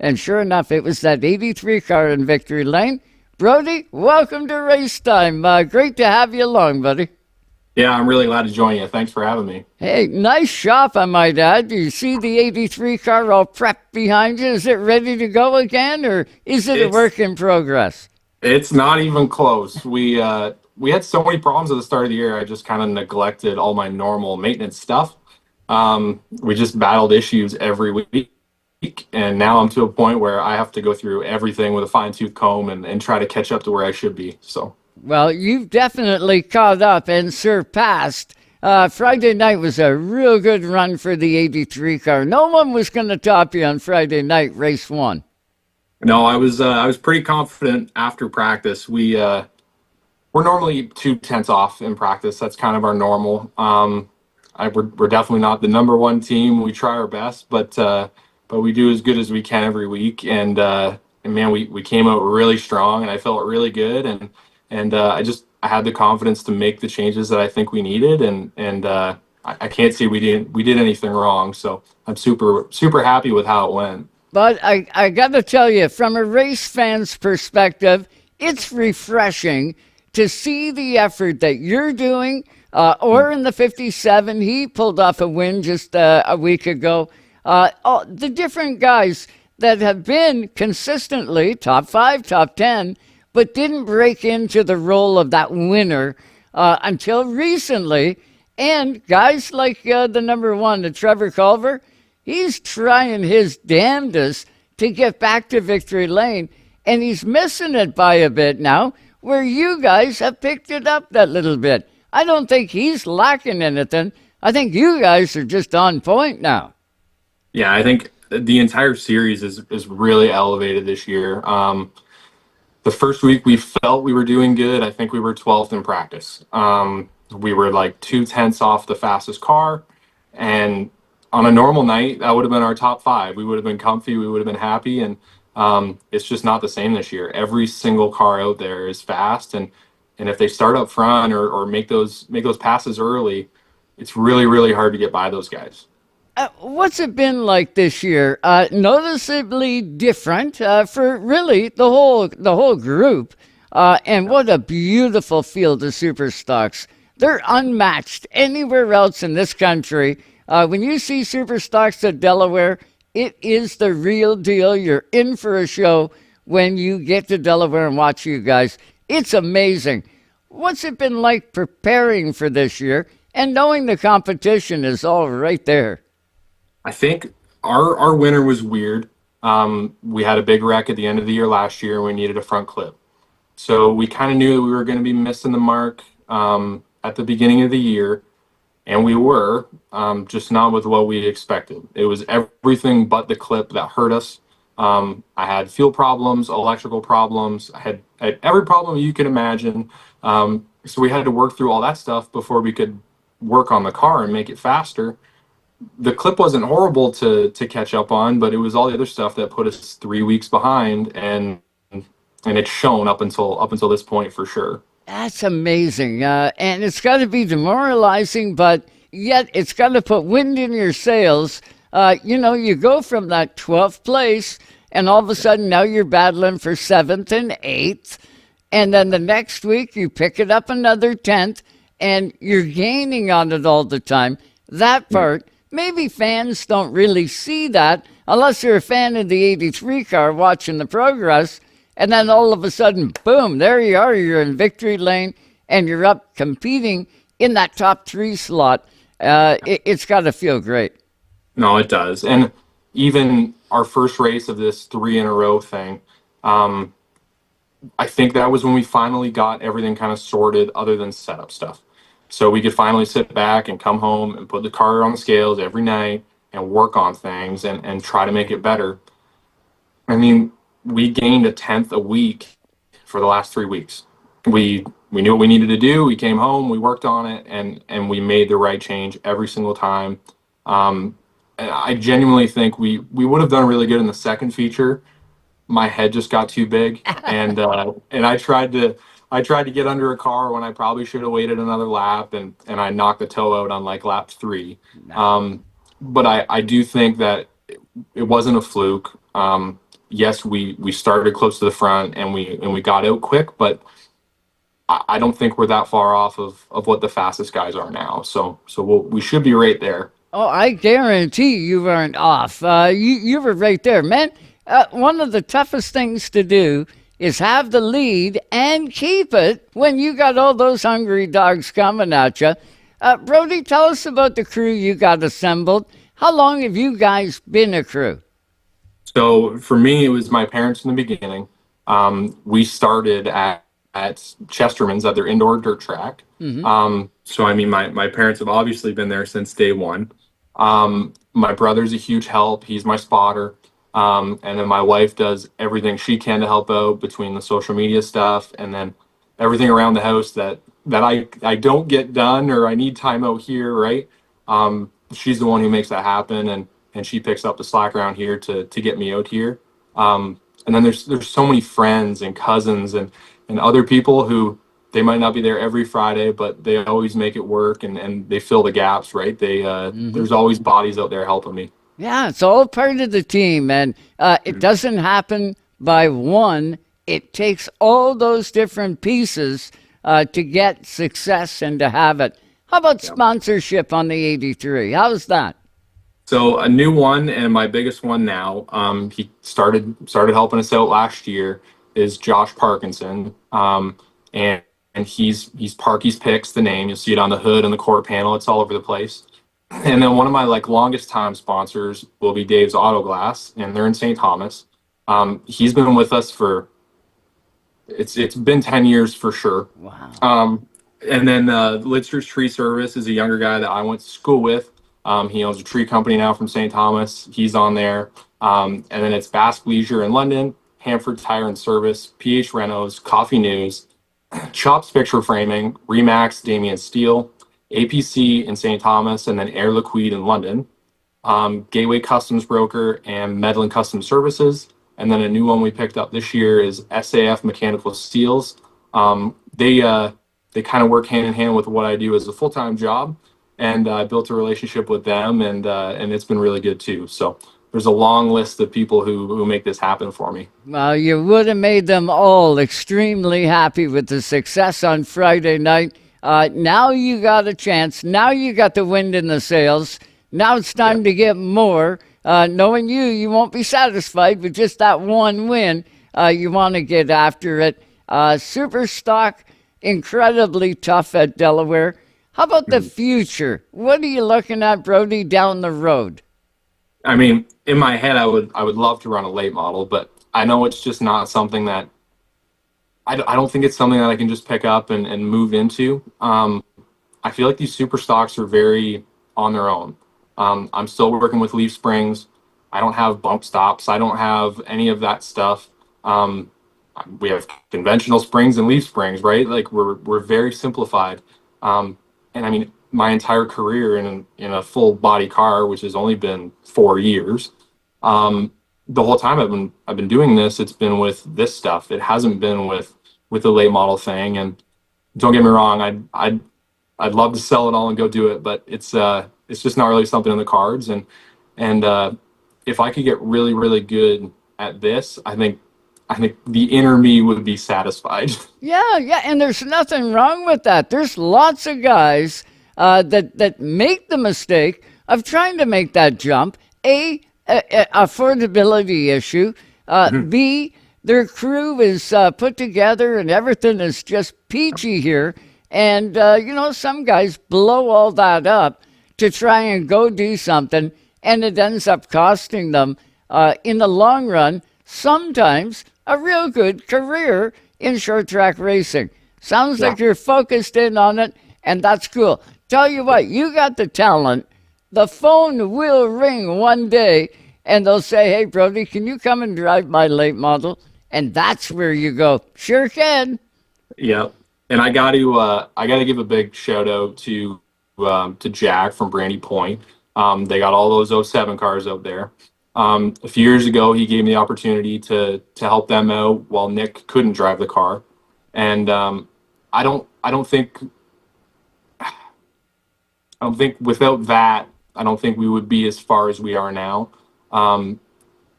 And sure enough, it was that 83 car in victory lane. Brody, welcome to race time. Great to have you along, buddy. Yeah, I'm really glad to join you. Thanks for having me. Hey, nice shop, I might add. Do you see the 83 car all prepped behind you? Is it ready to go again, or is it a It's work in progress? it's not even close. We had so many problems at the start of the year. I just kind of neglected all my normal maintenance stuff. We just battled issues every week, and now I'm to a point where I have to go through everything with a fine tooth comb and try to catch up to where I should be. So Well, you've definitely caught up and surpassed. Friday night was a real good run for the 83 car. No one was going to top you on Friday night, race one. no, I was pretty confident after practice. We're normally 2/10 off in practice. That's kind of our normal. We're definitely not the number one team. We try our best, but we do as good as we can every week. And man, we came out really strong, and I felt really good. I had the confidence to make the changes that I think we needed, and I can't say we did anything wrong. So I'm super happy with how it went. But I got to tell you, from a race fan's perspective, it's refreshing to see the effort that you're doing. Or in the 57, he pulled off a win just a week ago. The different guys that have been consistently top five, top 10, but didn't break into the role of that winner until recently. And guys like the number one, the Trevor Culver, he's trying his damnedest to get back to victory lane, and he's missing it by a bit now, where you guys have picked it up that little bit. I don't think he's lacking anything. I think you guys are just on point now. Yeah, I think the entire series is really elevated this year. The first week we felt we were doing good. I think we were 12th in practice. We were like 2/10 off the fastest car, and on a normal night that would have been our top five. We would have been comfy. We would have been happy, and it's just not the same this year. Every single car out there is fast, and if they start up front or make those passes early, it's really hard to get by those guys. What's it been like this year? Noticeably different for really the whole group. And what a beautiful field of super stocks. They're unmatched anywhere else in this country. When you see super stocks at Delaware, it is the real deal. You're in for a show when you get to Delaware and watch you guys. It's amazing. What's it been like preparing for this year and knowing the competition is all right there? I think our winter was weird. We had a big wreck at the end of the year last year, and we needed a front clip. So we kind of knew that we were going to be missing the mark at the beginning of the year, and we were, just not with what we expected. It was everything but the clip that hurt us. I had fuel problems, electrical problems. I had every problem you can imagine. So we had to work through all that stuff before we could work on the car and make it faster. The clip wasn't horrible to catch up on, but it was all the other stuff that put us 3 weeks behind, and it's shown up until this point for sure. That's amazing. And it's got to be demoralizing, but yet it's got to put wind in your sails. You go from that 12th place, and all of a sudden now you're battling for 7th and 8th. And then the next week you pick it up another 10th, and you're gaining on it all the time. That part, maybe fans don't really see that unless you're a fan of the 83 car watching the progress. And then all of a sudden, boom, there you are. You're in victory lane and you're up competing in that top three slot. It's got to feel great. No, it does. And even our first race of this three in a row thing, I think that was when we finally got everything kind of sorted other than setup stuff. So we could finally sit back and come home and put the car on the scales every night and work on things and try to make it better. I mean, we gained a tenth a week for the last 3 weeks. We knew what we needed to do. We came home, we worked on it, and we made the right change every single time. And I genuinely think we would have done really good in the second feature. My head just got too big, and I tried to get under a car when I probably should have waited another lap, and I knocked the toe out on like lap three. But I do think that it wasn't a fluke. yes, we started close to the front and we got out quick, but I don't think we're that far off of what the fastest guys are now. So we should be right there. Oh, I guarantee you weren't off. You were right there, man. One of the toughest things to do is have the lead and keep it when you got all those hungry dogs coming at you. Brody, tell us about the crew you got assembled. How long have you guys been a crew? So for me, it was my parents in the beginning. We started at Chesterman's at their indoor dirt track. So I mean, my parents have obviously been there since day one. My brother's a huge help. He's my spotter. And then my wife does everything she can to help out between the social media stuff and then everything around the house that I don't get done or I need time out here, right? She's the one who makes that happen and she picks up the slack around here to get me out here. And then there's so many friends and cousins and other people who they might not be there every Friday, but they always make it work and they fill the gaps, right? There's always bodies out there helping me. Yeah, it's all part of the team, and it doesn't happen by one. It takes all those different pieces to get success and to have it. How about sponsorship on the 83? How's that? So a new one and my biggest one now, he started helping us out last year is Josh Parkinson. And he's Parky's Picks, the name. You'll see it on the hood and the quarter panel. It's all over the place. And then one of my like longest time sponsors will be Dave's Auto Glass, and they're in St. Thomas. He's been with us for it's been 10 years for sure. Wow. And then Litzer's Tree Service is a younger guy that I went to school with. He owns a tree company now from St. Thomas. He's on there. And then it's Basque Leisure in London, Hanford Tire and Service, PH Renos, Coffee News, Chops Picture Framing, Remax, Damien Steel, APC in St. Thomas, and then Air Liquide in London, Gateway Customs Broker, and Medlin Custom Services. And then a new one we picked up this year is SAF Mechanical Steels. They kind of work hand in hand with what I do as a full-time job, and I built a relationship with them, and it's been really good too. So there's a long list of people who make this happen for me. Well, you would have made them all extremely happy with the success on Friday night. Now you got a chance. Now you got the wind in the sails. Now it's time to get more. Knowing you won't be satisfied with just that one win. You want to get after it. Super stock, incredibly tough at Delaware. How about the future? What are you looking at, Brody, down the road? I mean, in my head, I would love to run a late model, but I know it's just not something that I don't think it's something that I can just pick up and move into. I feel like these super stocks are very on their own. I'm still working with leaf springs. I don't have bump stops. I don't have any of that stuff. We have conventional springs and leaf springs, right? Like we're very simplified. And I mean, my entire career in a full body car, which has only been 4 years, the whole time I've been doing this, it's been with this stuff. It hasn't been with the late model thing. And don't get me wrong, I'd love to sell it all and go do it, but it's just not really something in the cards. And if I could get really, really good at this, I think the inner me would be satisfied. Yeah, and there's nothing wrong with that. There's lots of guys that make the mistake of trying to make that jump. A affordability issue. B, their crew is put together and everything is just peachy here. And, some guys blow all that up to try and go do something, and it ends up costing them, in the long run, sometimes a real good career in short track racing. Sounds like you're focused in on it, and that's cool. Tell you what, you got the talent. The phone will ring one day, and they'll say, hey, Brody, can you come and drive my late model? And that's where you go, sure can. Yeah. And I got to give a big shout out to Jack from Brandy Point. They got all those '07 cars out there. A few years ago, he gave me the opportunity to help them out while Nick couldn't drive the car. And I don't think without that, I don't think we would be as far as we are now.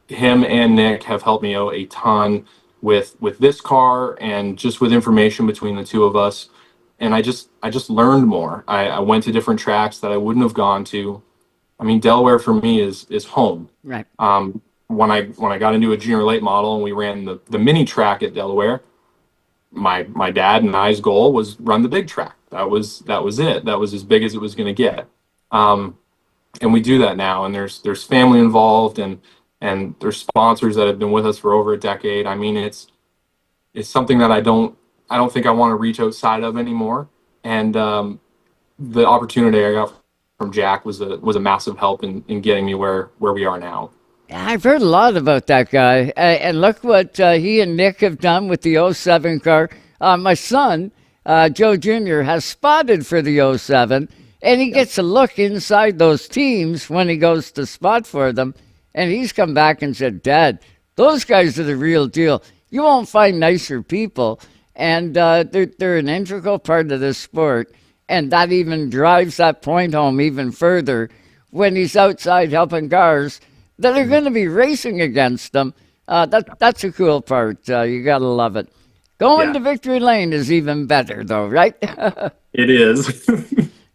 him and Nick have helped me out a ton with this car and just with information between the two of us. And I just learned more. I went to different tracks that I wouldn't have gone to. I mean, Delaware for me is home. Right. When I got into a junior late model and we ran the mini track at Delaware, my dad and I's goal was run the big track. That was it. That was as big as it was going to get. And we do that now. And there's family involved, and there's sponsors that have been with us for over a decade. I mean, it's something that I don't think I want to reach outside of anymore. And the opportunity I got from Jack was a massive help in getting me where we are now. Yeah, I've heard a lot about that guy. And look what he and Nick have done with the '07 car. My son, Joe Jr., has spotted for the '07, and he gets a look inside those teams when he goes to spot for them. And he's come back and said, Dad, those guys are the real deal. You won't find nicer people. And they're an integral part of this sport. And that even drives that point home even further when he's outside helping cars that are going to be racing against them. That's a cool part. You got to love it. Going Yeah, to victory lane is even better, though, right? it is.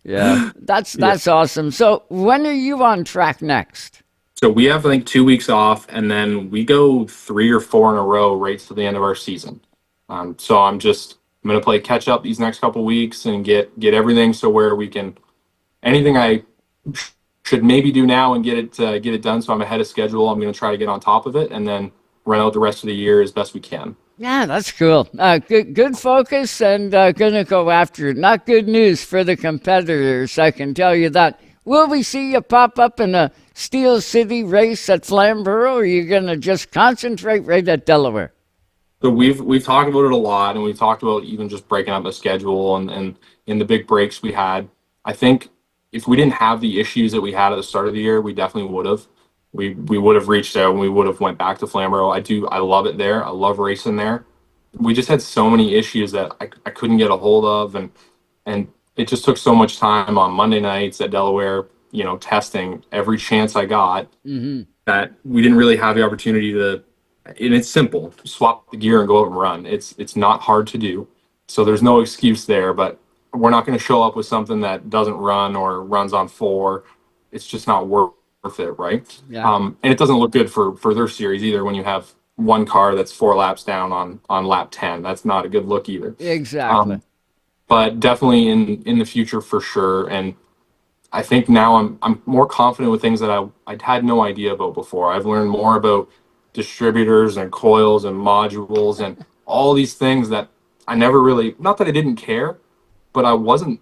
Yeah, that's Yeah. that's awesome. So when are you on track next? So we have like 2 weeks off, and then we go 3 or 4 in a row right to the end of our season. So I'm gonna play catch up these next couple weeks and get everything so where we can anything I should maybe do now and get it done so I'm ahead of schedule. I'm gonna try to get on top of it and then run out the rest of the year as best we can. Yeah, that's cool. Good focus and gonna go after it. Not good news for the competitors, I can tell you that. Will we see you pop up in a Steel City race at Flamborough, or are you gonna just concentrate right at Delaware? So we've talked about it a lot, and we've talked about even just breaking up the schedule and in the big breaks we had. I think if we didn't have the issues that we had at the start of the year, we definitely would have. We would have reached out and we would have went back to Flamborough. I love it there. I love racing there. We just had so many issues that I couldn't get a hold of, and it just took so much time on Monday nights at Delaware, testing every chance I got, that we didn't really have the opportunity to. And it's simple: swap the gear and go out and run. It's not hard to do, so there's no excuse there. But we're not going to show up with something that doesn't run or runs on four. It's just not worth it, right? Yeah, And it doesn't look good for their series either when you have one car that's 4 laps down on lap 10. That's not a good look either. exactly. Um, but definitely in the future for sure. And I think now I'm more confident with things that I had no idea about before. I've learned more about distributors and coils and modules and all these things that I never really, not that I didn't care, but I wasn't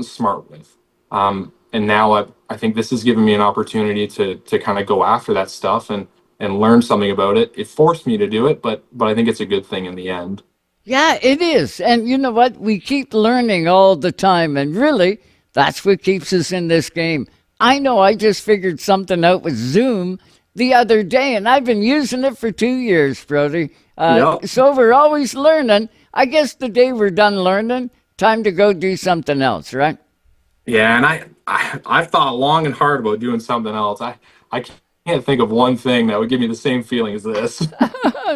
smart with. And now I think this has given me an opportunity to kind of go after that stuff and learn something about it. It forced me to do it, but I think it's a good thing in the end. Yeah, it is. And you know what? We keep learning all the time. And really, that's what keeps us in this game. I know I just figured something out with Zoom the other day, and I've been using it for 2 years, Brody. Yeah. So we're always learning. I guess the day we're done learning, time to go do something else, right? Yeah, and I've thought long and hard about doing something else. I can't think of one thing that would give me the same feeling as this.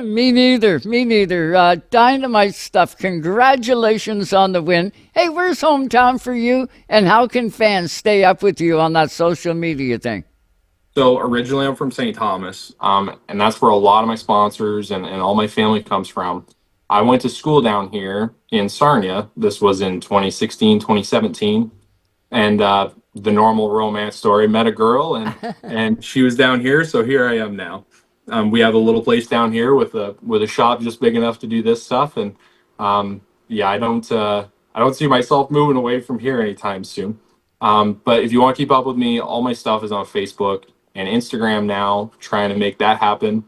Me neither. Me neither. Dynamite stuff. Congratulations on the win. Hey, where's hometown for you? And how can fans stay up with you on that social media thing? So originally I'm from St. Thomas, and that's where a lot of my sponsors and all my family comes from. I went to school down here in Sarnia. This was in 2016, 2017. And the normal romance story, met a girl and she was down here, so here I am now. We have a little place down here with a shop just big enough to do this stuff, and yeah, I don't see myself moving away from here anytime soon. But if you want to keep up with me, all my stuff is on Facebook and Instagram now, trying to make that happen.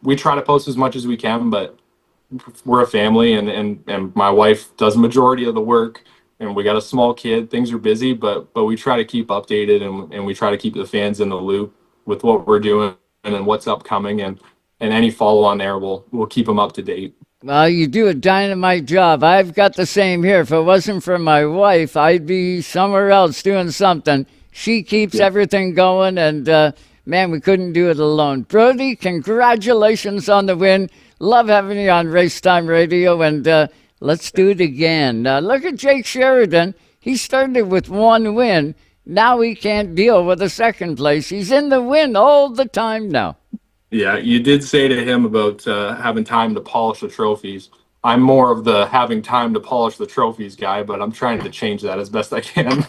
We try to post as much as we can, but we're a family, and my wife does the majority of the work, and we got a small kid. Things are busy, but we try to keep updated, and we try to keep the fans in the loop with what we're doing and what's upcoming, and any follow on there, we'll keep them up to date. Well, you do a dynamite job. I've got the same here. If it wasn't for my wife, I'd be somewhere else doing something. She keeps Yeah. everything going and man, we couldn't do it alone. Brody, congratulations on the win. Love having you on Race Time Radio, and let's do it again. Look at Jake Sheridan. He started with one win. Now he can't deal with a second place. He's in the win all the time now. Yeah, you did say to him about having time to polish the trophies. I'm more of the having time to polish the trophies guy, but I'm trying to change that as best I can.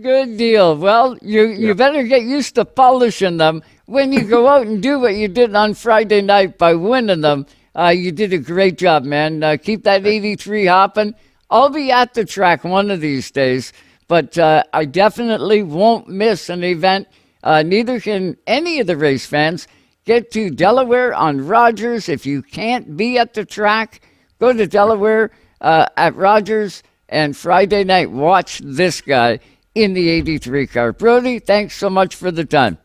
Good deal. Well, you better get used to polishing them when you go out and do what you did on Friday night by winning them. You did a great job, man. Keep that 83 hopping. I'll be at the track one of these days, but I definitely won't miss an event. Neither can any of the race fans. Get to Delaware on Rogers. If you can't be at the track, go to Delaware at Rogers, and Friday night, watch this guy in the 83 car. Brody, thanks so much for the time.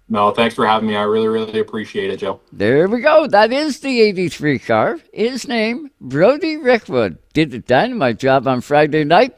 No, thanks for having me. I really, really appreciate it, Joe. There we go. That is the 83 car. His name, Brody Rickwood. Did a dynamite job on Friday night.